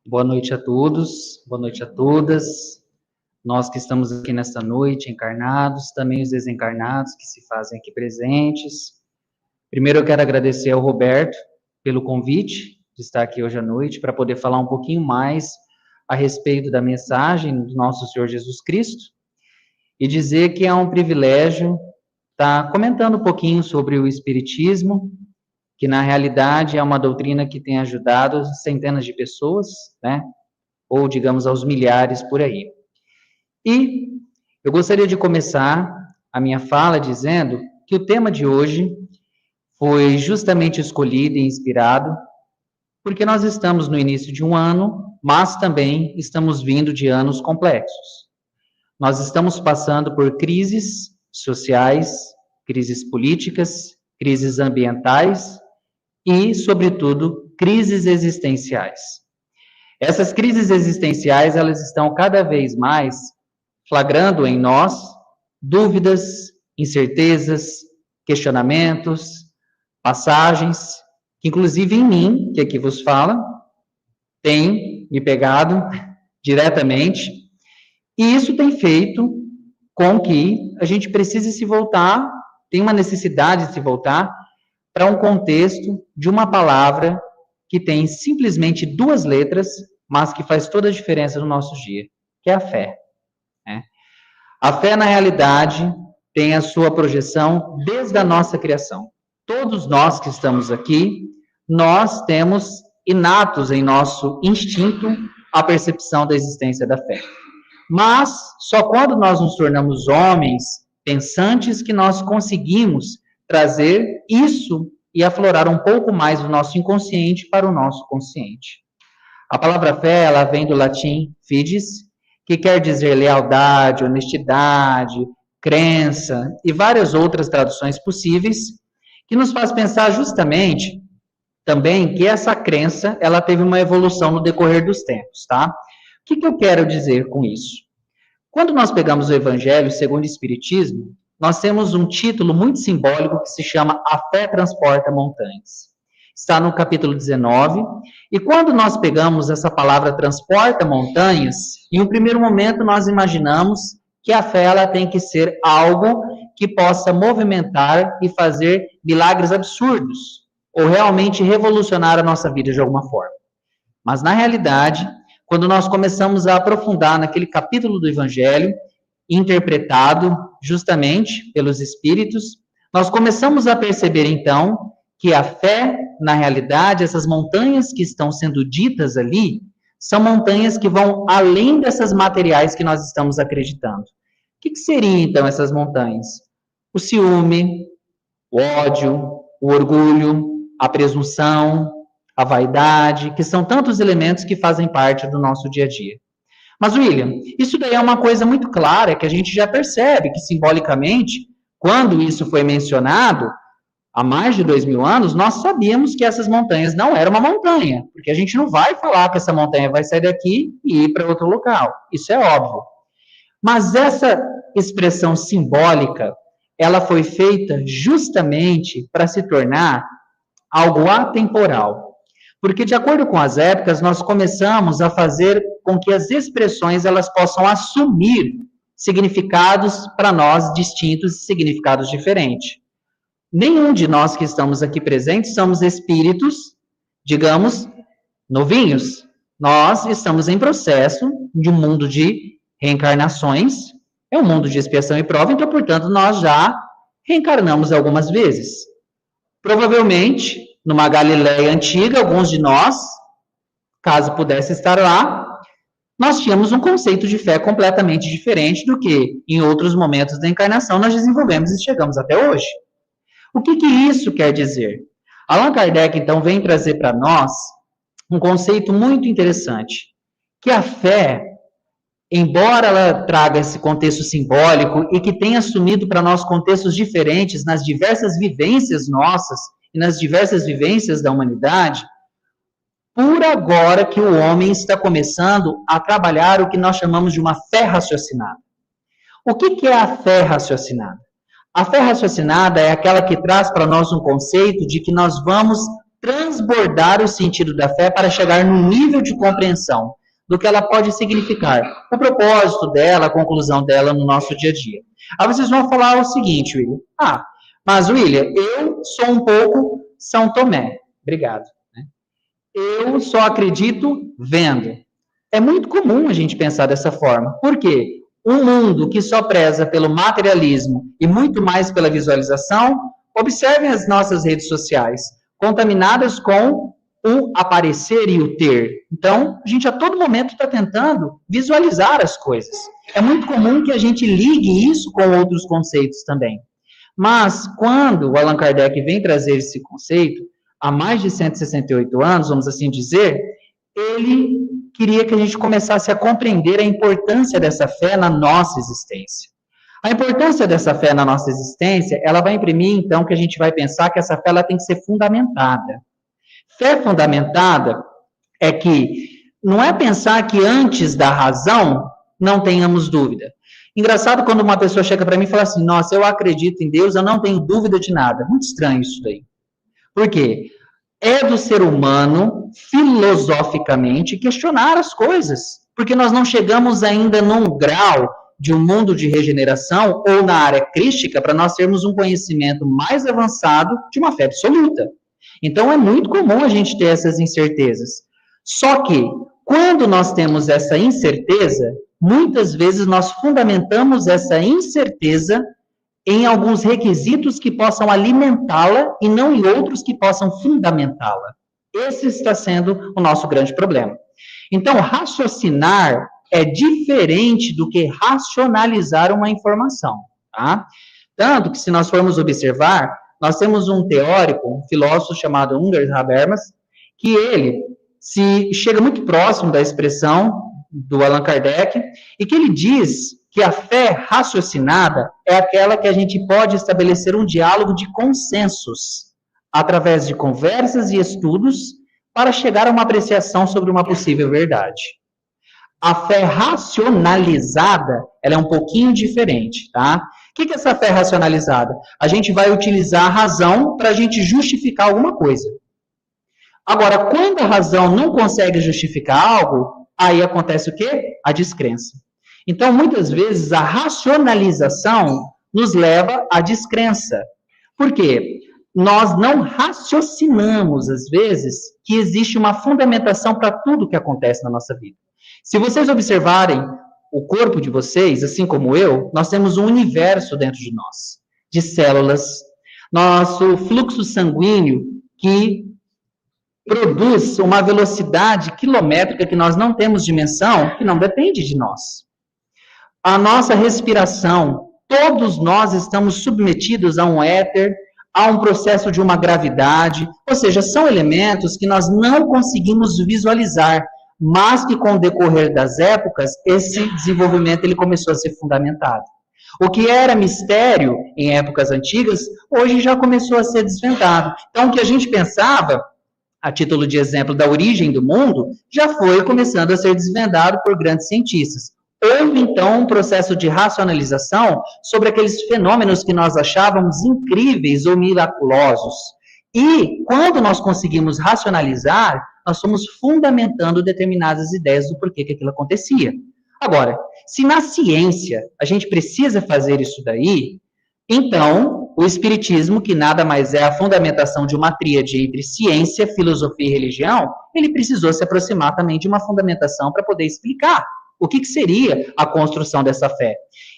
Boa noite a todos, boa noite a todas. Nós que estamos aqui nesta noite, encarnados, também os desencarnados que se fazem aqui presentes. Primeiro eu quero agradecer ao Roberto pelo convite de estar aqui hoje à noite, para poder falar um pouquinho mais a respeito da mensagem do nosso Senhor Jesus Cristo, e dizer que é um privilégio estar comentando um pouquinho sobre o Espiritismo, que na realidade é uma doutrina que tem ajudado centenas de pessoas, né? Ou digamos aos milhares por aí. E eu gostaria de começar a minha fala dizendo que o tema de hoje foi justamente escolhido e inspirado porque nós estamos no início de um ano, mas também estamos vindo de anos complexos. Nós estamos passando por crises sociais, crises políticas, crises ambientais e, sobretudo, crises existenciais. Essas crises existenciais, elas estão cada vez mais flagrando em nós dúvidas, incertezas, questionamentos, passagens, que inclusive em mim, que aqui vos fala, tem me pegado diretamente, e isso tem feito com que a gente precise se voltar, tem uma necessidade de se voltar para um contexto de uma palavra que tem simplesmente duas letras, mas que faz toda a diferença no nosso dia, que é a fé. Né? A fé, na realidade, tem a sua projeção desde a nossa criação. Todos nós que estamos aqui, nós temos inatos em nosso instinto a percepção da existência da fé. Mas só quando nós nos tornamos homens pensantes que nós conseguimos trazer isso e aflorar um pouco mais do nosso inconsciente para o nosso consciente. A palavra fé, ela vem do latim fides, que quer dizer lealdade, honestidade, crença e várias outras traduções possíveis, que nos faz pensar justamente também que essa crença, ela teve uma evolução no decorrer dos tempos, tá? O que eu quero dizer com isso? Quando nós pegamos o Evangelho segundo o Espiritismo, nós temos um título muito simbólico que se chama A Fé Transporta Montanhas. Está no capítulo 19, e quando nós pegamos essa palavra transporta montanhas, em um primeiro momento nós imaginamos que a fé ela tem que ser algo que possa movimentar e fazer milagres absurdos, ou realmente revolucionar a nossa vida de alguma forma. Mas na realidade, quando nós começamos a aprofundar naquele capítulo do Evangelho, interpretado justamente pelos Espíritos, nós começamos a perceber então que a fé, na realidade, essas montanhas que estão sendo ditas ali, são montanhas que vão além dessas materiais que nós estamos acreditando. O que seriam então essas montanhas? O ciúme, o ódio, o orgulho, a presunção, a vaidade, que são tantos elementos que fazem parte do nosso dia a dia. Mas, William, isso daí é uma coisa muito clara, que a gente já percebe que, simbolicamente, quando isso foi mencionado, há mais de 2000 anos, nós sabíamos que essas montanhas não eram uma montanha, porque a gente não vai falar que essa montanha vai sair daqui e ir para outro local. Isso é óbvio. Mas essa expressão simbólica, ela foi feita justamente para se tornar algo atemporal. Porque, de acordo com as épocas, nós começamos a fazer com que as expressões elas possam assumir significados para nós distintos, significados diferentes. Nenhum de nós que estamos aqui presentes somos espíritos, digamos, novinhos. Nós estamos em processo de um mundo de reencarnações, é um mundo de expiação e prova, então, portanto, nós já reencarnamos algumas vezes. Provavelmente, numa Galileia antiga, alguns de nós, caso pudesse estar lá, nós tínhamos um conceito de fé completamente diferente do que em outros momentos da encarnação nós desenvolvemos e chegamos até hoje. O que isso quer dizer? Allan Kardec, então, vem trazer para nós um conceito muito interessante, que a fé, embora ela traga esse contexto simbólico e que tenha assumido para nós contextos diferentes nas diversas vivências nossas e nas diversas vivências da humanidade, por agora que o homem está começando a trabalhar o que nós chamamos de uma fé raciocinada. O que é a fé raciocinada? A fé raciocinada é aquela que traz para nós um conceito de que nós vamos transbordar o sentido da fé para chegar no nível de compreensão do que ela pode significar, o propósito dela, a conclusão dela no nosso dia a dia. Aí vocês vão falar o seguinte, William. Mas William, eu sou um pouco São Tomé. Obrigado. Eu só acredito vendo. É muito comum a gente pensar dessa forma. Por quê? Um mundo que só preza pelo materialismo e muito mais pela visualização, observem as nossas redes sociais, contaminadas com o aparecer e o ter. Então, a gente a todo momento está tentando visualizar as coisas. É muito comum que a gente ligue isso com outros conceitos também. Mas, quando o Allan Kardec vem trazer esse conceito, há mais de 168 anos, vamos assim dizer, ele queria que a gente começasse a compreender a importância dessa fé na nossa existência. A importância dessa fé na nossa existência, ela vai imprimir, então, que a gente vai pensar que essa fé ela tem que ser fundamentada. Fé fundamentada é que não é pensar que antes da razão não tenhamos dúvida. Engraçado quando uma pessoa chega para mim e fala assim, nossa, eu acredito em Deus, eu não tenho dúvida de nada. Muito estranho isso daí. Por quê? É do ser humano, filosoficamente, questionar as coisas. Porque nós não chegamos ainda num grau de um mundo de regeneração ou na área crística para nós termos um conhecimento mais avançado de uma fé absoluta. Então, é muito comum a gente ter essas incertezas. Só que, quando nós temos essa incerteza, muitas vezes nós fundamentamos essa incerteza em alguns requisitos que possam alimentá-la e não em outros que possam fundamentá-la. Esse está sendo o nosso grande problema. Então, raciocinar é diferente do que racionalizar uma informação, tá? Tanto que, se nós formos observar, nós temos um teórico, um filósofo chamado Ungers Habermas, que ele se chega muito próximo da expressão do Allan Kardec, e que ele diz que a fé raciocinada é aquela que a gente pode estabelecer um diálogo de consensos, através de conversas e estudos, para chegar a uma apreciação sobre uma possível verdade. A fé racionalizada, ela é um pouquinho diferente, tá? O que é essa fé racionalizada? A gente vai utilizar a razão para a gente justificar alguma coisa. Agora, quando a razão não consegue justificar algo, aí acontece o quê? A descrença. Então, muitas vezes, a racionalização nos leva à descrença. Por quê? Nós não raciocinamos, às vezes, que existe uma fundamentação para tudo que acontece na nossa vida. Se vocês observarem o corpo de vocês, assim como eu, nós temos um universo dentro de nós, de células, nosso fluxo sanguíneo que produz uma velocidade quilométrica que nós não temos dimensão, que não depende de nós. A nossa respiração, todos nós estamos submetidos a um éter, a um processo de uma gravidade, ou seja, são elementos que nós não conseguimos visualizar, mas que com o decorrer das épocas, esse desenvolvimento ele começou a ser fundamentado. O que era mistério em épocas antigas, hoje já começou a ser desvendado. Então, o que a gente pensava, a título de exemplo da origem do mundo, já foi começando a ser desvendado por grandes cientistas. Houve, então, um processo de racionalização sobre aqueles fenômenos que nós achávamos incríveis ou miraculosos. E, quando nós conseguimos racionalizar, nós fomos fundamentando determinadas ideias do porquê que aquilo acontecia. Agora, se na ciência a gente precisa fazer isso daí, então, o espiritismo, que nada mais é a fundamentação de uma tríade entre ciência, filosofia e religião, ele precisou se aproximar também de uma fundamentação para poder explicar o que seria a construção dessa fé.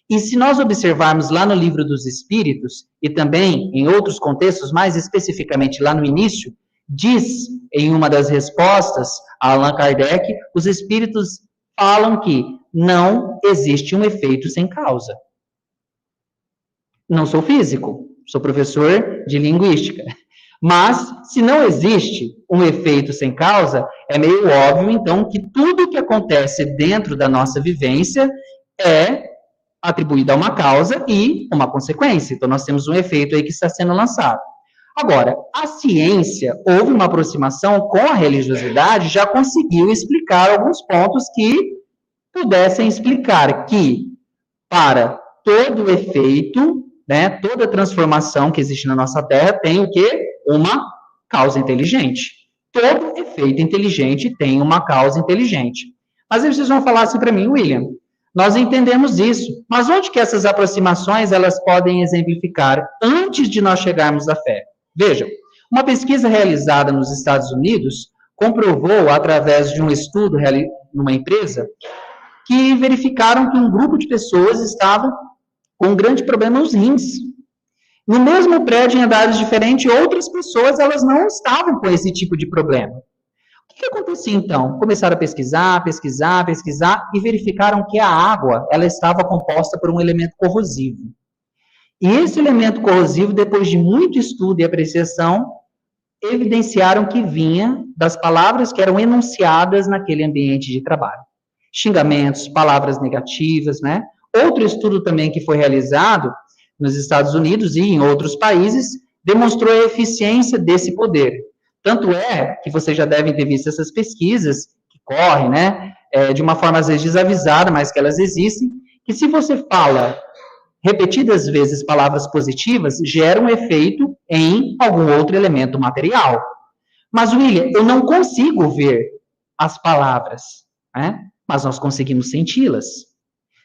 E se nós observarmos lá no Livro dos Espíritos, e também em outros contextos, mais especificamente lá no início, diz em uma das respostas a Allan Kardec, os espíritos falam que não existe um efeito sem causa. Não sou físico, sou professor de linguística. Mas, se não existe um efeito sem causa, é meio óbvio, então, que tudo que acontece dentro da nossa vivência é atribuído a uma causa e uma consequência. Então, nós temos um efeito aí que está sendo lançado. Agora, a ciência, houve uma aproximação com a religiosidade, já conseguiu explicar alguns pontos que pudessem explicar que, para todo efeito, né, toda transformação que existe na nossa Terra tem o quê? Uma causa inteligente. Todo efeito inteligente tem uma causa inteligente. Mas aí vocês vão falar assim para mim, William, nós entendemos isso, mas onde que essas aproximações elas podem exemplificar antes de nós chegarmos à fé? Vejam, uma pesquisa realizada nos Estados Unidos comprovou, através de um estudo numa empresa, que verificaram que um grupo de pessoas estava com um grande problema nos rins. No mesmo prédio, em andares diferentes, outras pessoas elas não estavam com esse tipo de problema. O que acontecia então? Começaram a pesquisar e verificaram que a água ela estava composta por um elemento corrosivo. E esse elemento corrosivo, depois de muito estudo e apreciação, evidenciaram que vinha das palavras que eram enunciadas naquele ambiente de trabalho. Xingamentos, palavras negativas, né? Outro estudo também que foi realizado nos Estados Unidos e em outros países demonstrou a eficiência desse poder. Tanto é que vocês já devem ter visto essas pesquisas que correm, né? De uma forma às vezes desavisada, mas que elas existem, que se você fala repetidas vezes palavras positivas, gera um efeito em algum outro elemento material. Mas, William, eu não consigo ver as palavras, né? Mas nós conseguimos senti-las.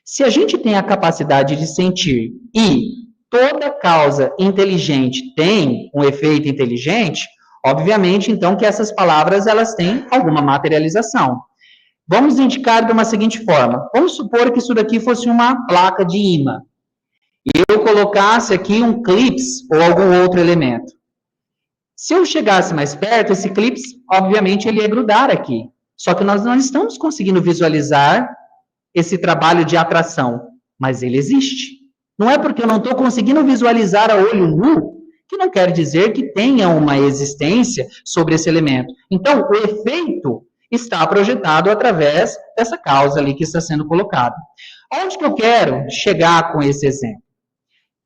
Se a gente tem a capacidade de sentir e toda causa inteligente tem um efeito inteligente, obviamente, então, que essas palavras elas têm alguma materialização. Vamos indicar de uma seguinte forma. Vamos supor que isso daqui fosse uma placa de ímã. E eu colocasse aqui um clips ou algum outro elemento. Se eu chegasse mais perto, esse clips, obviamente, ele ia grudar aqui. Só que nós não estamos conseguindo visualizar esse trabalho de atração, mas ele existe. Não é porque eu não estou conseguindo visualizar a olho nu, que não quer dizer que tenha uma existência sobre esse elemento. Então, o efeito está projetado através dessa causa ali que está sendo colocada. Onde que eu quero chegar com esse exemplo?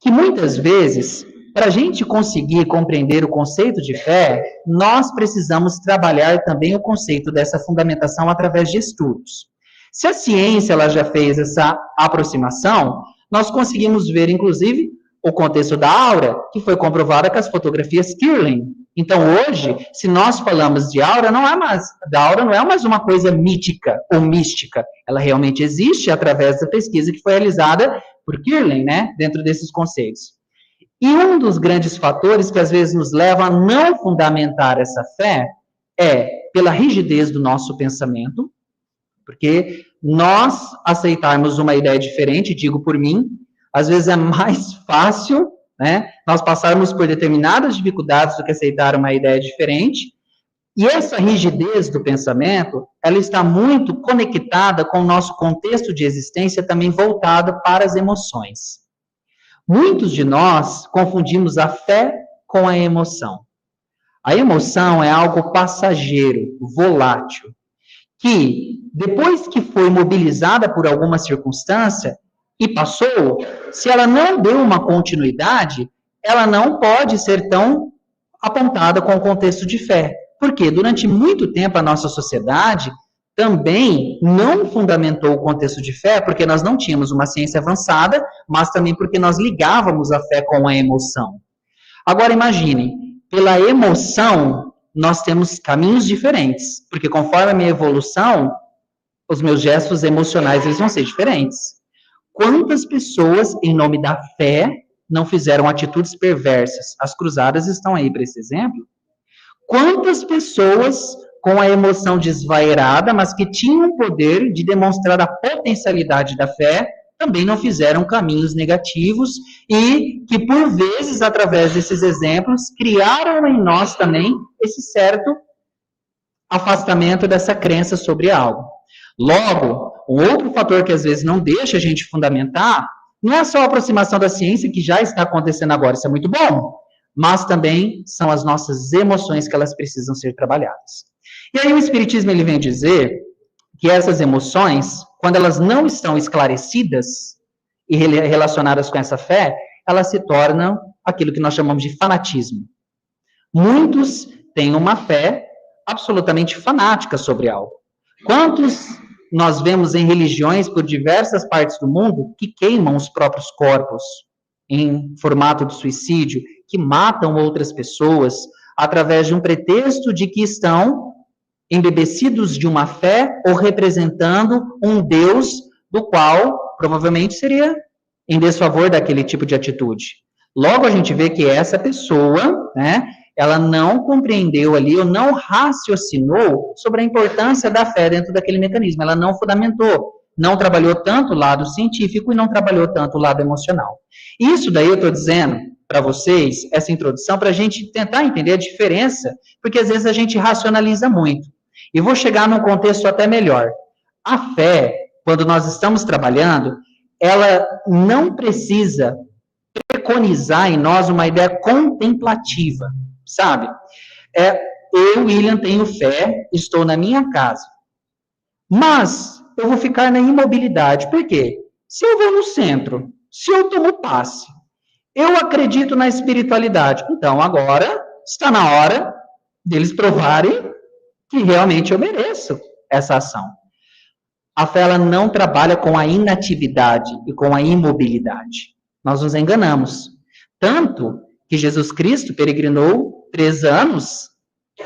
Que muitas vezes, para a gente conseguir compreender o conceito de fé, nós precisamos trabalhar também o conceito dessa fundamentação através de estudos. Se a ciência ela já fez essa aproximação, nós conseguimos ver, inclusive, o contexto da aura, que foi comprovada com as fotografias Kirlian. Então, hoje, se nós falamos de aura, não é mais uma coisa mítica ou mística. Ela realmente existe através da pesquisa que foi realizada por Kirlian, né, dentro desses conceitos. E um dos grandes fatores que às vezes nos leva a não fundamentar essa fé é pela rigidez do nosso pensamento, porque nós aceitarmos uma ideia diferente, digo por mim, às vezes é mais fácil, né, nós passarmos por determinadas dificuldades do que aceitar uma ideia diferente, e essa rigidez do pensamento, ela está muito conectada com o nosso contexto de existência, também voltado para as emoções. Muitos de nós confundimos a fé com a emoção. A emoção é algo passageiro, volátil, que depois que foi mobilizada por alguma circunstância e passou, se ela não deu uma continuidade, ela não pode ser tão apontada com o contexto de fé. Porque durante muito tempo a nossa sociedade também não fundamentou o contexto de fé, porque nós não tínhamos uma ciência avançada, mas também porque nós ligávamos a fé com a emoção. Agora imaginem, pela emoção nós temos caminhos diferentes, porque conforme a minha evolução, os meus gestos emocionais eles vão ser diferentes. Quantas pessoas, em nome da fé, não fizeram atitudes perversas? As cruzadas estão aí para esse exemplo. Quantas pessoas com a emoção desvairada, mas que tinham o poder de demonstrar a potencialidade da fé, também não fizeram caminhos negativos e que, por vezes, através desses exemplos, criaram em nós também esse certo afastamento dessa crença sobre algo. Logo, um outro fator que às vezes não deixa a gente fundamentar, não é só a aproximação da ciência que já está acontecendo agora, isso é muito bom, mas também são as nossas emoções que elas precisam ser trabalhadas. E aí o Espiritismo ele vem dizer que essas emoções, quando elas não estão esclarecidas e relacionadas com essa fé, elas se tornam aquilo que nós chamamos de fanatismo. Muitos têm uma fé absolutamente fanática sobre algo. Quantos nós vemos em religiões por diversas partes do mundo que queimam os próprios corpos em formato de suicídio, que matam outras pessoas, através de um pretexto de que estão embebecidos de uma fé ou representando um Deus do qual provavelmente seria em desfavor daquele tipo de atitude. Logo, a gente vê que essa pessoa, né, ela não compreendeu ali, ou não raciocinou sobre a importância da fé dentro daquele mecanismo, ela não fundamentou, não trabalhou tanto o lado científico e não trabalhou tanto o lado emocional. Isso daí eu estou dizendo para vocês, essa introdução, para a gente tentar entender a diferença, porque às vezes a gente racionaliza muito. E vou chegar num contexto até melhor. A fé, quando nós estamos trabalhando, ela não precisa preconizar em nós uma ideia contemplativa, sabe? Eu, William, tenho fé, estou na minha casa, mas eu vou ficar na imobilidade. Por quê? Se eu vou no centro, se eu tomo passe, eu acredito na espiritualidade, então agora está na hora deles provarem que realmente eu mereço essa ação. A fé, ela não trabalha com a inatividade e com a imobilidade. Nós nos enganamos. Tanto que Jesus Cristo peregrinou 3 anos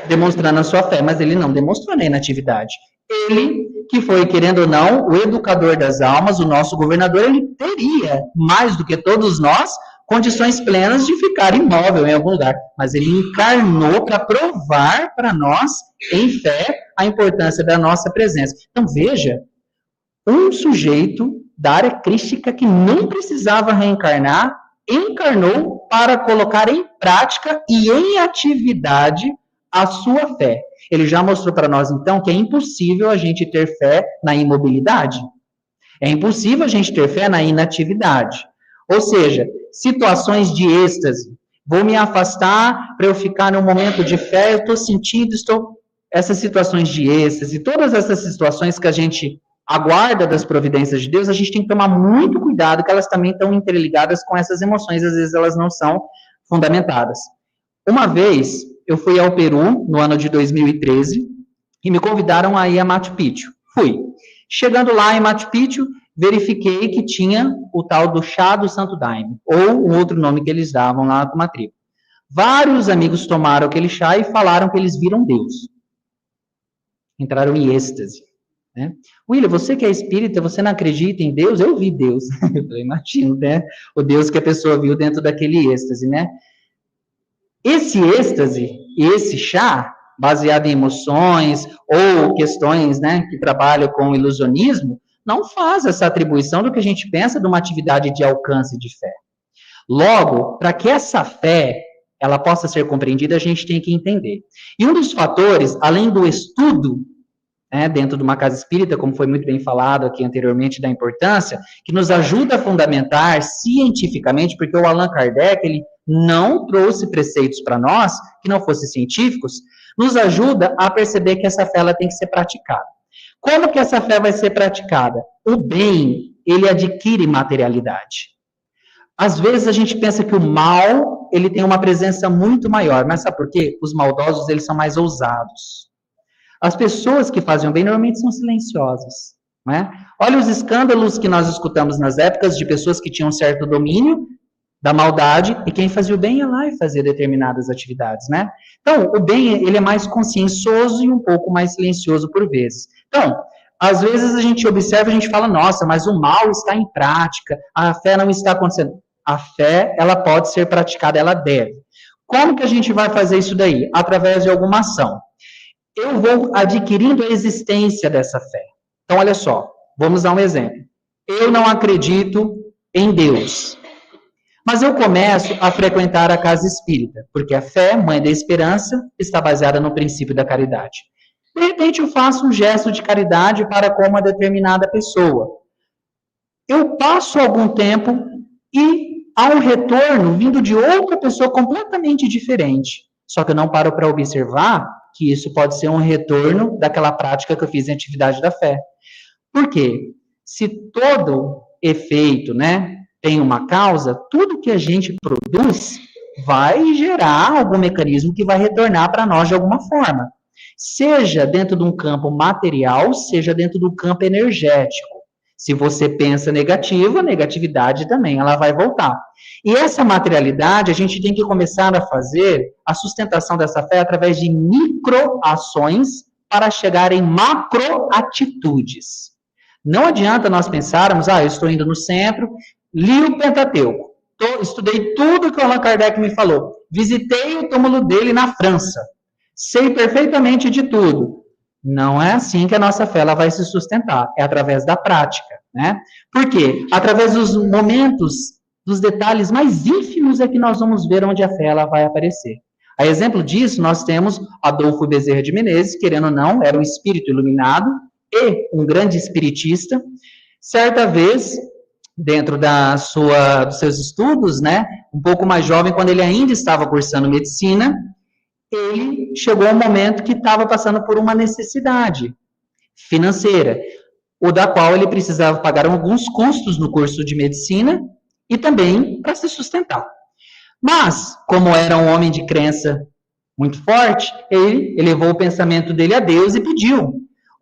demonstrando a sua fé, mas ele não demonstrou na inatividade. Ele, que foi, querendo ou não, o educador das almas, o nosso governador, ele teria, mais do que todos nós, condições plenas de ficar imóvel em algum lugar. Mas ele encarnou para provar para nós, em fé, a importância da nossa presença. Então, veja, um sujeito da área crística que não precisava reencarnar, encarnou para colocar em prática e em atividade a sua fé. Ele já mostrou para nós, então, que é impossível a gente ter fé na imobilidade. É impossível a gente ter fé na inatividade. Ou seja, situações de êxtase. Vou me afastar para eu ficar num momento de fé, eu estou sentindo, essas situações de êxtase, todas essas situações que a gente aguarda das providências de Deus, a gente tem que tomar muito cuidado, que elas também estão interligadas com essas emoções, às vezes elas não são fundamentadas. Uma vez, eu fui ao Peru, no ano de 2013, e me convidaram a ir a Machu Picchu. Fui. Chegando lá em Machu Picchu, verifiquei que tinha o tal do chá do Santo Daime, ou um outro nome que eles davam lá com uma tribo. Vários amigos tomaram aquele chá e falaram que eles viram Deus. Entraram em êxtase. Né? William, você que é espírita, você não acredita em Deus? Eu vi Deus. Eu imagino, né? O Deus que a pessoa viu dentro daquele êxtase, né? Esse êxtase e esse chá, baseado em emoções ou questões, né, que trabalham com ilusionismo, não faz essa atribuição do que a gente pensa de uma atividade de alcance de fé. Logo, para que essa fé ela possa ser compreendida, a gente tem que entender. E um dos fatores, além do estudo, né, dentro de uma casa espírita, como foi muito bem falado aqui anteriormente, da importância, que nos ajuda a fundamentar cientificamente, porque o Allan Kardec, ele não trouxe preceitos para nós, que não fossem científicos, nos ajuda a perceber que essa fé ela tem que ser praticada. Como que essa fé vai ser praticada? O bem, ele adquire materialidade. Às vezes a gente pensa que o mal, ele tem uma presença muito maior, mas sabe por quê? Os maldosos, eles são mais ousados. As pessoas que fazem o bem normalmente são silenciosas, né? Olha os escândalos que nós escutamos nas épocas de pessoas que tinham certo domínio da maldade, e quem fazia o bem ia lá e fazia determinadas atividades, né? Então, o bem, ele é mais consciencioso e um pouco mais silencioso por vezes. Então, às vezes a gente observa e a gente fala, nossa, mas o mal está em prática, a fé não está acontecendo. A fé, ela pode ser praticada, ela deve. Como que a gente vai fazer isso daí? Através de alguma ação. Eu vou adquirindo a existência dessa fé. Então, olha só, vamos dar um exemplo. Eu não acredito em Deus, mas eu começo a frequentar a casa espírita, porque a fé, mãe da esperança, está baseada no princípio da caridade. De repente, eu faço um gesto de caridade para com uma determinada pessoa. Eu passo algum tempo e há um retorno vindo de outra pessoa completamente diferente. Só que eu não paro para observar que isso pode ser um retorno daquela prática que eu fiz em atividade da fé. Por quê? Se todo efeito, né, tem uma causa, tudo que a gente produz vai gerar algum mecanismo que vai retornar para nós de alguma forma. Seja dentro de um campo material, seja dentro do campo energético. Se você pensa negativo, a negatividade também, ela vai voltar. E essa materialidade, a gente tem que começar a fazer a sustentação dessa fé através de microações para chegar em macroatitudes. Não adianta nós pensarmos, eu estou indo no centro, li o Pentateuco, estudei tudo que o Allan Kardec me falou, visitei o túmulo dele na França, sei perfeitamente de tudo. Não é assim que a nossa fé ela vai se sustentar, é através da prática, né? Por quê? Através dos momentos, dos detalhes mais ínfimos é que nós vamos ver onde a fé ela vai aparecer. A exemplo disso, nós temos Adolfo Bezerra de Menezes, querendo ou não, era um espírito iluminado e um grande espiritista. Certa vez, dentro dos seus estudos, né, um pouco mais jovem, quando ele ainda estava cursando medicina, ele chegou a um momento que estava passando por uma necessidade financeira, o da qual ele precisava pagar alguns custos no curso de medicina e também para se sustentar. Mas, como era um homem de crença muito forte, ele elevou o pensamento dele a Deus e pediu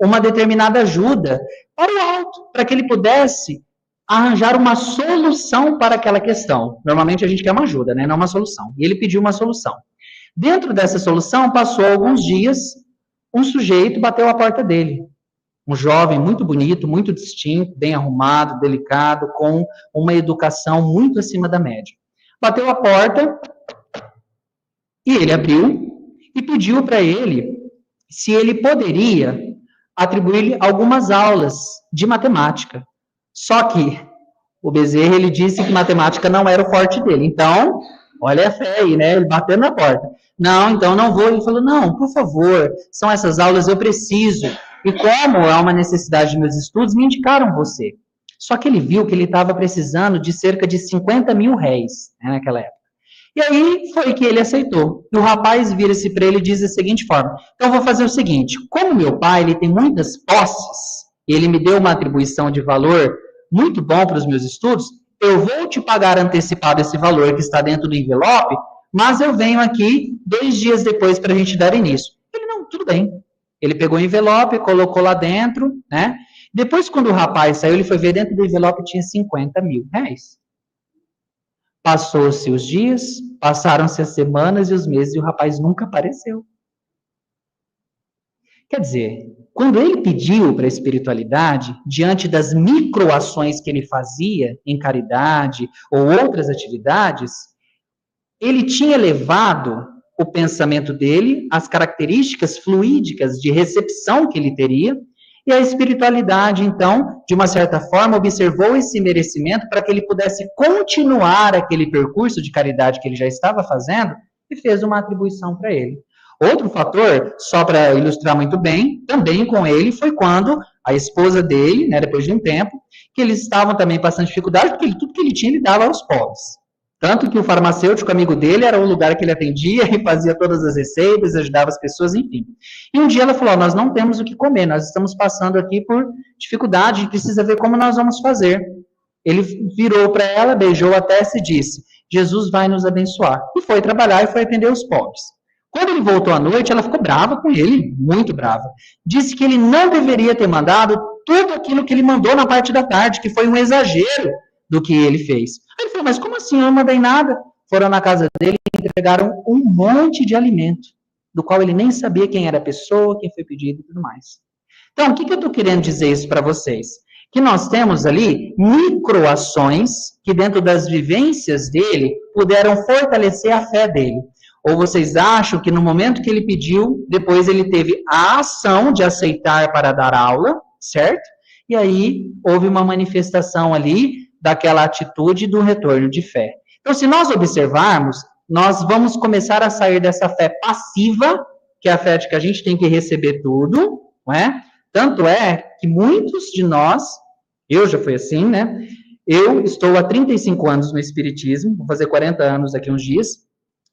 uma determinada ajuda para o alto, para que ele pudesse arranjar uma solução para aquela questão. Normalmente a gente quer uma ajuda, né? Não uma solução. E ele pediu uma solução. Dentro dessa solução, passou alguns dias, um sujeito bateu a porta dele. Um jovem muito bonito, muito distinto, bem arrumado, delicado, com uma educação muito acima da média. Bateu a porta e ele abriu e pediu para ele se ele poderia atribuir-lhe algumas aulas de matemática. Só que o Bezerra, ele disse que matemática não era o forte dele. Então, olha a fé aí, né? Ele bateu na porta. Não, então não vou. Ele falou, não, por favor, são essas aulas, eu preciso. E como é uma necessidade de meus estudos, me indicaram você. Só que ele viu que ele estava precisando de cerca de 50 mil réis, né, naquela época. E aí foi que ele aceitou. E o rapaz vira-se para ele e diz da seguinte forma, então eu vou fazer o seguinte, como meu pai ele tem muitas posses, e ele me deu uma atribuição de valor muito bom para os meus estudos, eu vou te pagar antecipado esse valor que está dentro do envelope, mas eu venho aqui 2 dias depois para a gente dar início. Ele, não, tudo bem. Ele pegou o envelope, colocou lá dentro, né? Depois, quando o rapaz saiu, ele foi ver dentro do envelope tinha 50 mil réis. Passou-se os dias, passaram-se as semanas e os meses, e o rapaz nunca apareceu. Quer dizer, quando ele pediu para a espiritualidade, diante das microações que ele fazia em caridade ou outras atividades, ele tinha levado o pensamento dele, as características fluídicas de recepção que ele teria, e a espiritualidade, então, de uma certa forma, observou esse merecimento para que ele pudesse continuar aquele percurso de caridade que ele já estava fazendo e fez uma atribuição para ele. Outro fator, só para ilustrar muito bem, também com ele, foi quando a esposa dele, né, depois de um tempo, que eles estavam também passando dificuldade, porque tudo que ele tinha, ele dava aos pobres. Tanto que o farmacêutico amigo dele era o lugar que ele atendia e fazia todas as receitas, ajudava as pessoas, enfim. E um dia ela falou, nós não temos o que comer, nós estamos passando aqui por dificuldade, a gente precisa ver como nós vamos fazer. Ele virou para ela, beijou a testa e disse, Jesus vai nos abençoar. E foi trabalhar e foi atender os pobres. Quando ele voltou à noite, ela ficou brava com ele, muito brava. Disse que ele não deveria ter mandado tudo aquilo que ele mandou na parte da tarde, que foi um exagero do que ele fez. Aí ele falou, mas como assim? Eu não mandei nada. Foram na casa dele e entregaram um monte de alimento, do qual ele nem sabia quem era a pessoa, quem foi pedido e tudo mais. Então, o que eu estou querendo dizer isso para vocês? Que nós temos ali microações que dentro das vivências dele puderam fortalecer a fé dele. Ou vocês acham que no momento que ele pediu, depois ele teve a ação de aceitar para dar aula, certo? E aí houve uma manifestação ali daquela atitude do retorno de fé. Então, se nós observarmos, nós vamos começar a sair dessa fé passiva, que é a fé de que a gente tem que receber tudo, não é? Tanto é que muitos de nós, eu já fui assim, né? Eu estou há 35 anos no Espiritismo, vou fazer 40 anos daqui uns dias,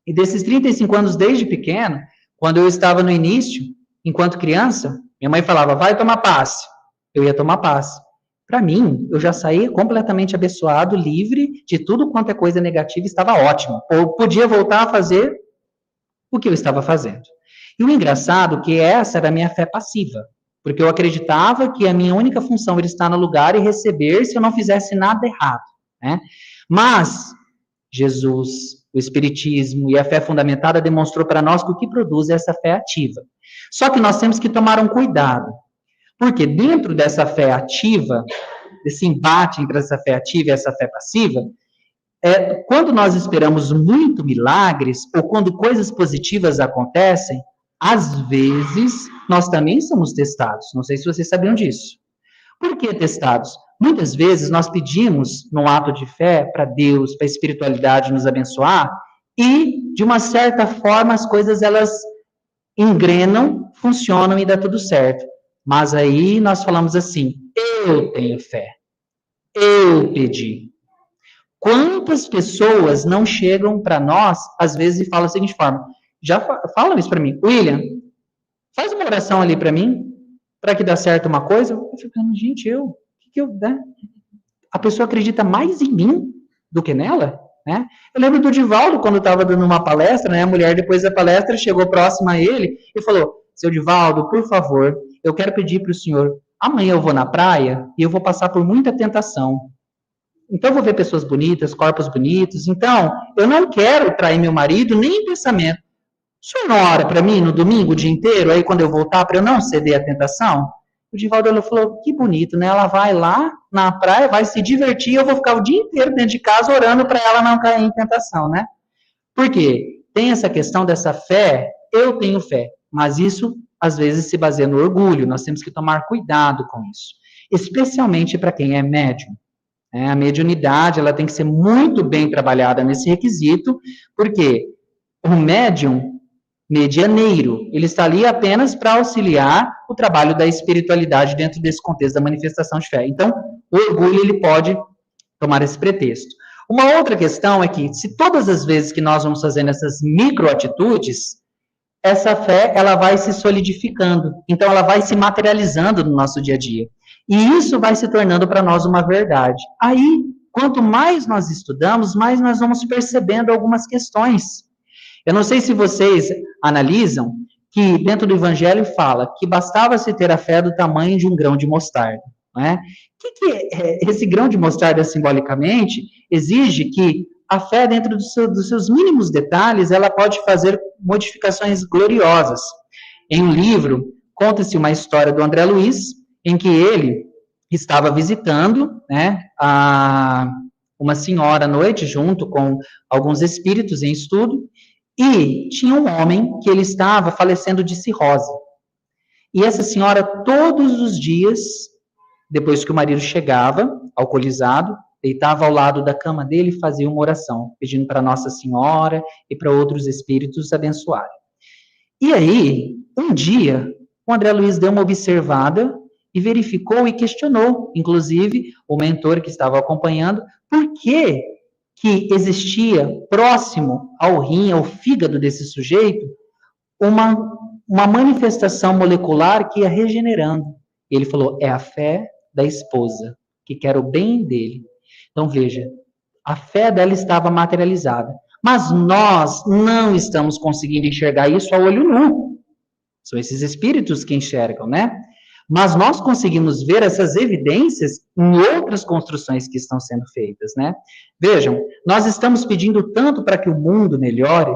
e desses 35 anos, desde pequeno, quando eu estava no início, enquanto criança, minha mãe falava, vai tomar passe. Eu ia tomar passe. Para mim, eu já saí completamente abençoado, livre de tudo quanto é coisa negativa, estava ótimo. Eu podia voltar a fazer o que eu estava fazendo. E o engraçado é que essa era a minha fé passiva. porque eu acreditava que a minha única função era estar no lugar e receber se eu não fizesse nada errado, né? Mas Jesus, o Espiritismo e a fé fundamentada demonstrou para nós que o que produz é essa fé ativa. Só que nós temos que tomar um cuidado, porque dentro dessa fé ativa, desse embate entre essa fé ativa e essa fé passiva, quando nós esperamos muito milagres, ou quando coisas positivas acontecem, às vezes nós também somos testados. Não sei se vocês sabiam disso. Por que testados? Muitas vezes nós pedimos, num ato de fé, para Deus, para a espiritualidade nos abençoar, e, de uma certa forma, as coisas, elas engrenam, funcionam e dá tudo certo. Mas aí nós falamos assim, eu tenho fé, eu pedi. Quantas pessoas não chegam para nós, às vezes, e falam da seguinte forma, já falam isso para mim, William, faz uma oração ali para mim, para que dê certo uma coisa. Eu fico pensando, gente, né? A pessoa acredita mais em mim do que nela, né? Eu lembro do Divaldo, quando estava dando uma palestra, né? A mulher, depois da palestra, chegou próxima a ele e falou, seu Divaldo, por favor, eu quero pedir para o senhor, amanhã eu vou na praia e eu vou passar por muita tentação. Então, eu vou ver pessoas bonitas, corpos bonitos. Então, eu não quero trair meu marido nem em pensamento. O senhor não ora para mim no domingo o dia inteiro, aí quando eu voltar, para eu não ceder à tentação? O Divaldo falou, que bonito, né? Ela vai lá na praia, vai se divertir, eu vou ficar o dia inteiro dentro de casa orando para ela não cair em tentação, né? Por quê? Tem essa questão dessa fé, eu tenho fé, mas isso às vezes se baseia no orgulho, nós temos que tomar cuidado com isso, especialmente para quem é médium. A mediunidade, ela tem que ser muito bem trabalhada nesse requisito, porque o médium medianeiro, ele está ali apenas para auxiliar o trabalho da espiritualidade dentro desse contexto da manifestação de fé. Então, o orgulho, ele pode tomar esse pretexto. Uma outra questão é que, se todas as vezes que nós vamos fazendo essas microatitudes, essa fé, ela vai se solidificando, então ela vai se materializando no nosso dia a dia. E isso vai se tornando para nós uma verdade. Aí, quanto mais nós estudamos, mais nós vamos percebendo algumas questões. Eu não sei se vocês analisam que dentro do Evangelho fala que bastava se ter a fé do tamanho de um grão de mostarda. Não é? O que é esse grão de mostarda, simbolicamente, exige que a fé, dentro dos seus mínimos detalhes, ela pode fazer modificações gloriosas. Em um livro, conta-se uma história do André Luiz, em que ele estava visitando, né, uma senhora à noite, junto com alguns espíritos em estudo, e tinha um homem que ele estava falecendo de cirrose. E essa senhora, todos os dias, depois que o marido chegava, alcoolizado, deitava ao lado da cama dele e fazia uma oração, pedindo para Nossa Senhora e para outros espíritos abençoarem. E aí, um dia, o André Luiz deu uma observada e verificou e questionou, inclusive, o mentor que estava acompanhando, por que existia próximo ao rim, ao fígado desse sujeito, uma manifestação molecular que ia regenerando. E ele falou, é a fé da esposa, que quer o bem dele. Então, veja, a fé dela estava materializada. Mas nós não estamos conseguindo enxergar isso a olho nu. São esses espíritos que enxergam, né? Mas nós conseguimos ver essas evidências em outras construções que estão sendo feitas, né? Vejam, nós estamos pedindo tanto para que o mundo melhore.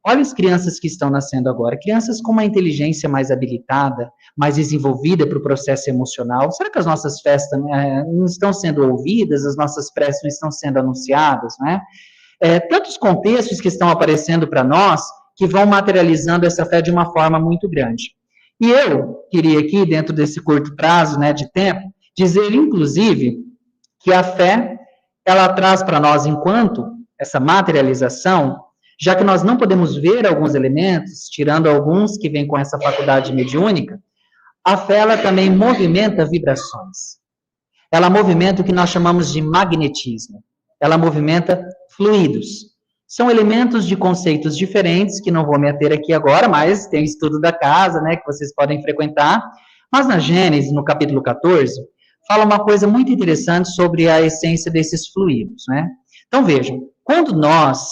Olha as crianças que estão nascendo agora, crianças com uma inteligência mais habilitada, mais desenvolvida para o processo emocional. Será que as nossas festas não estão sendo ouvidas, as nossas preces não estão sendo anunciadas, né? Tantos contextos que estão aparecendo para nós, que vão materializando essa fé de uma forma muito grande. E eu queria aqui, dentro desse curto prazo, né, de tempo, dizer, inclusive, que a fé, ela traz para nós, enquanto essa materialização, já que nós não podemos ver alguns elementos, tirando alguns que vêm com essa faculdade mediúnica, a fé, ela também movimenta vibrações. Ela movimenta o que nós chamamos de magnetismo. Ela movimenta fluidos. São elementos de conceitos diferentes, que não vou me ater aqui agora, mas tem o estudo da casa, né, que vocês podem frequentar. Mas na Gênesis, no capítulo 14, fala uma coisa muito interessante sobre a essência desses fluidos, né? Então, vejam, quando nós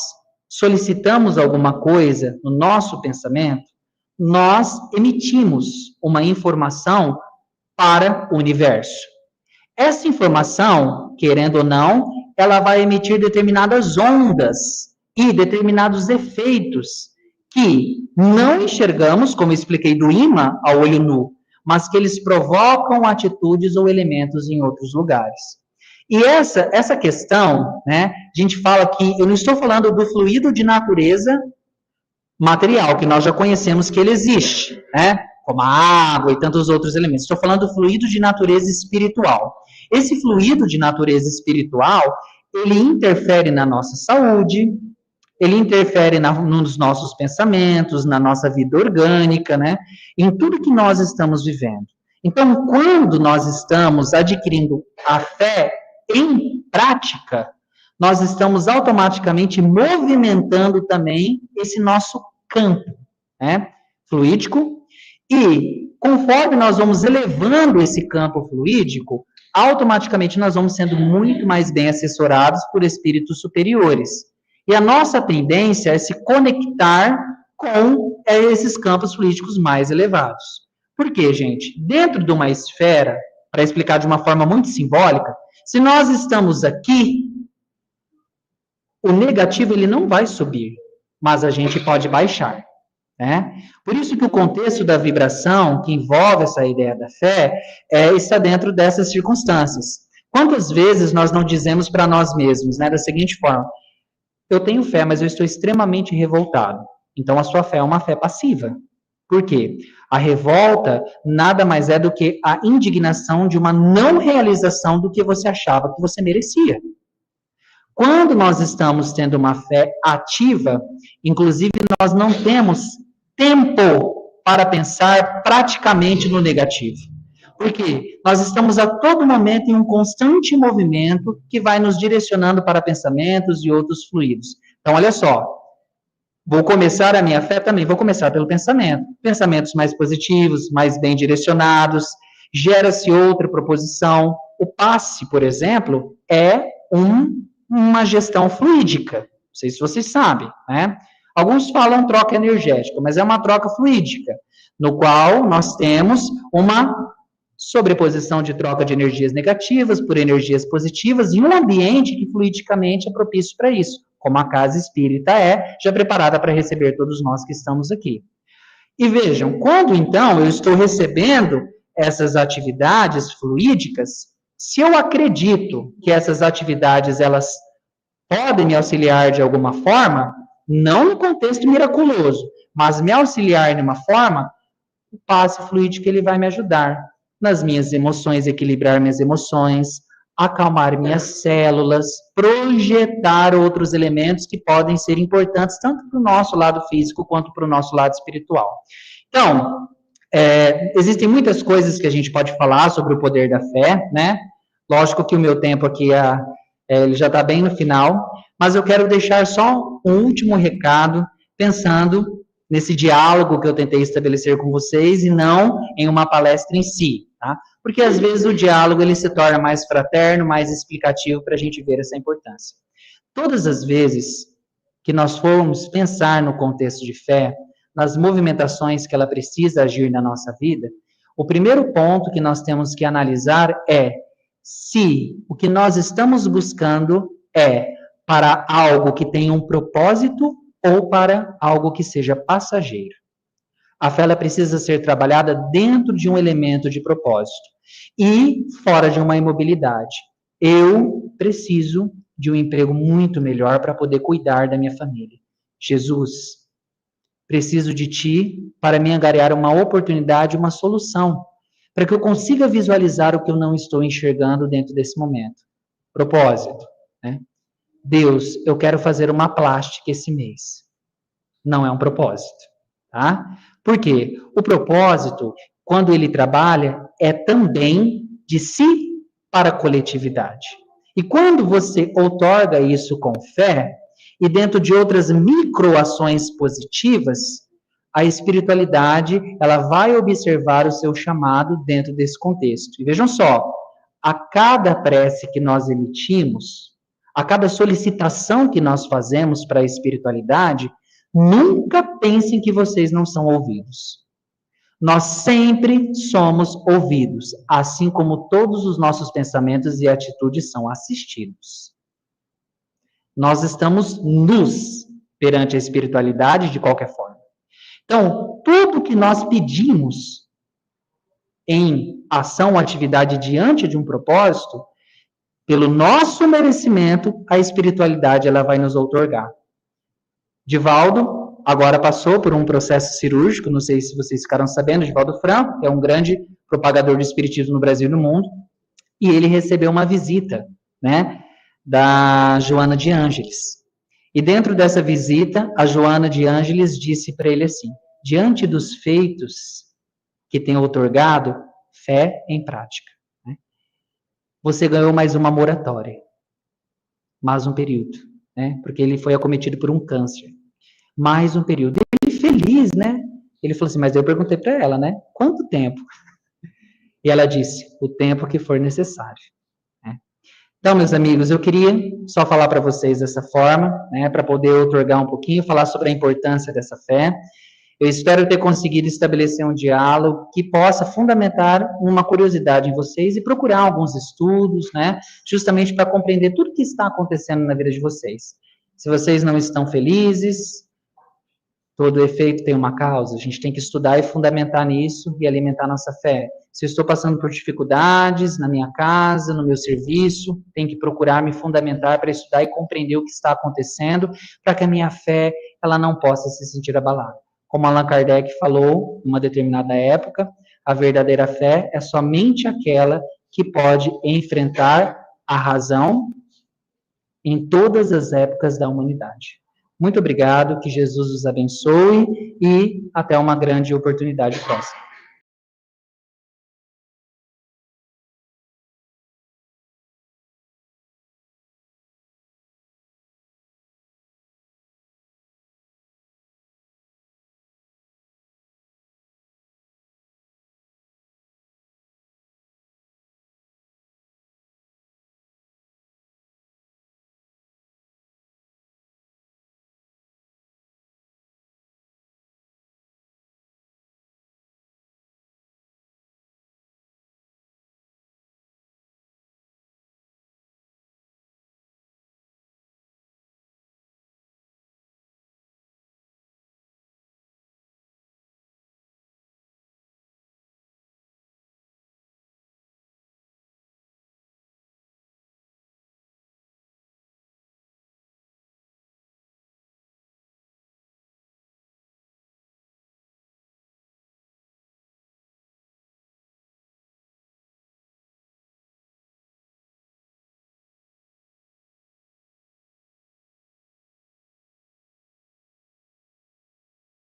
solicitamos alguma coisa no nosso pensamento, nós emitimos uma informação para o universo. Essa informação, querendo ou não, ela vai emitir determinadas ondas e determinados efeitos que não enxergamos, como expliquei do ímã ao olho nu, mas que eles provocam atitudes ou elementos em outros lugares. E essa questão, né, a gente fala que, eu não estou falando do fluido de natureza material, que nós já conhecemos que ele existe, né, como a água e tantos outros elementos. Estou falando do fluido de natureza espiritual. Esse fluido de natureza espiritual, ele interfere na nossa saúde, ele interfere nos nossos pensamentos, na nossa vida orgânica, né, em tudo que nós estamos vivendo. Então, quando nós estamos adquirindo a fé em prática, nós estamos automaticamente movimentando também esse nosso campo, né, fluídico, e conforme nós vamos elevando esse campo fluídico, automaticamente nós vamos sendo muito mais bem assessorados por espíritos superiores. E a nossa tendência é se conectar com esses campos fluídicos mais elevados. Por quê, gente? Dentro de uma esfera, para explicar de uma forma muito simbólica, se nós estamos aqui, o negativo ele não vai subir, mas a gente pode baixar, né? Por isso que o contexto da vibração, que envolve essa ideia da fé, está dentro dessas circunstâncias. Quantas vezes nós não dizemos para nós mesmos, né, da seguinte forma: eu tenho fé, mas eu estou extremamente revoltado. Então, a sua fé é uma fé passiva. Por quê? A revolta nada mais é do que a indignação de uma não realização do que você achava que você merecia. Quando nós estamos tendo uma fé ativa, inclusive nós não temos tempo para pensar praticamente no negativo. Porque nós estamos a todo momento em um constante movimento que vai nos direcionando para pensamentos e outros fluidos. Então, olha só, vou começar a minha fé também, vou começar pelo pensamento. Pensamentos mais positivos, mais bem direcionados, gera-se outra proposição. O passe, por exemplo, é uma gestão fluídica. Não sei se vocês sabem, né? Alguns falam troca energética, mas é uma troca fluídica, no qual nós temos uma sobreposição de troca de energias negativas por energias positivas, em um ambiente que fluidicamente é propício para isso, como a casa espírita já preparada para receber todos nós que estamos aqui. E vejam, quando então eu estou recebendo essas atividades fluídicas, se eu acredito que essas atividades elas podem me auxiliar de alguma forma, não no contexto miraculoso, mas me auxiliar de uma forma, o passe fluídico ele vai me ajudar nas minhas emoções, equilibrar minhas emoções, acalmar minhas células, projetar outros elementos que podem ser importantes tanto para o nosso lado físico quanto para o nosso lado espiritual. Então, existem muitas coisas que a gente pode falar sobre o poder da fé, né? Lógico que o meu tempo aqui ele já está bem no final, mas eu quero deixar só um último recado, pensando nesse diálogo que eu tentei estabelecer com vocês e não em uma palestra em si, tá? Porque às vezes o diálogo ele se torna mais fraterno, mais explicativo para a gente ver essa importância. Todas as vezes que nós formos pensar no contexto de fé, nas movimentações que ela precisa agir na nossa vida, o primeiro ponto que nós temos que analisar é se o que nós estamos buscando é para algo que tenha um propósito ou para algo que seja passageiro. A fé ela precisa ser trabalhada dentro de um elemento de propósito e fora de uma imobilidade. Eu preciso de um emprego muito melhor para poder cuidar da minha família. Jesus, preciso de ti para me angariar uma oportunidade, uma solução, para que eu consiga visualizar o que eu não estou enxergando dentro desse momento. Propósito, né? Deus, eu quero fazer uma plástica esse mês. Não é um propósito, tá? Por quê? O propósito, quando ele trabalha, é também de si para a coletividade. E quando você outorga isso com fé, e dentro de outras microações positivas, a espiritualidade, ela vai observar o seu chamado dentro desse contexto. E vejam só, a cada prece que nós emitimos, a cada solicitação que nós fazemos para a espiritualidade, nunca pensem que vocês não são ouvidos. Nós sempre somos ouvidos, assim como todos os nossos pensamentos e atitudes são assistidos. Nós estamos nus perante a espiritualidade de qualquer forma. Então, tudo que nós pedimos em ação ou atividade diante de um propósito, pelo nosso merecimento, a espiritualidade ela vai nos outorgar. Divaldo agora passou por um processo cirúrgico, não sei se vocês ficaram sabendo, Divaldo Franco é um grande propagador do espiritismo no Brasil e no mundo, e ele recebeu uma visita, né, da Joana de Ângeles. E dentro dessa visita, a Joana de Ângeles disse para ele assim: diante dos feitos que tem outorgado, fé em prática. Né? Você ganhou mais uma moratória, mais um período, né? Porque ele foi acometido por um câncer. Mais um período. Ele feliz, né? Ele falou assim, mas eu perguntei para ela, né? Quanto tempo? E ela disse, o tempo que for necessário. Né? Então, meus amigos, eu queria só falar para vocês dessa forma, né? Para poder outorgar um pouquinho, falar sobre a importância dessa fé. Eu espero ter conseguido estabelecer um diálogo que possa fundamentar uma curiosidade em vocês e procurar alguns estudos, né? Justamente para compreender tudo que está acontecendo na vida de vocês. Se vocês não estão felizes, todo efeito tem uma causa, a gente tem que estudar e fundamentar nisso e alimentar nossa fé. Se eu estou passando por dificuldades na minha casa, no meu serviço, tenho que procurar me fundamentar para estudar e compreender o que está acontecendo, para que a minha fé ela não possa se sentir abalada. Como Allan Kardec falou, em uma determinada época, a verdadeira fé é somente aquela que pode enfrentar a razão em todas as épocas da humanidade. Muito obrigado, que Jesus os abençoe e até uma grande oportunidade próxima.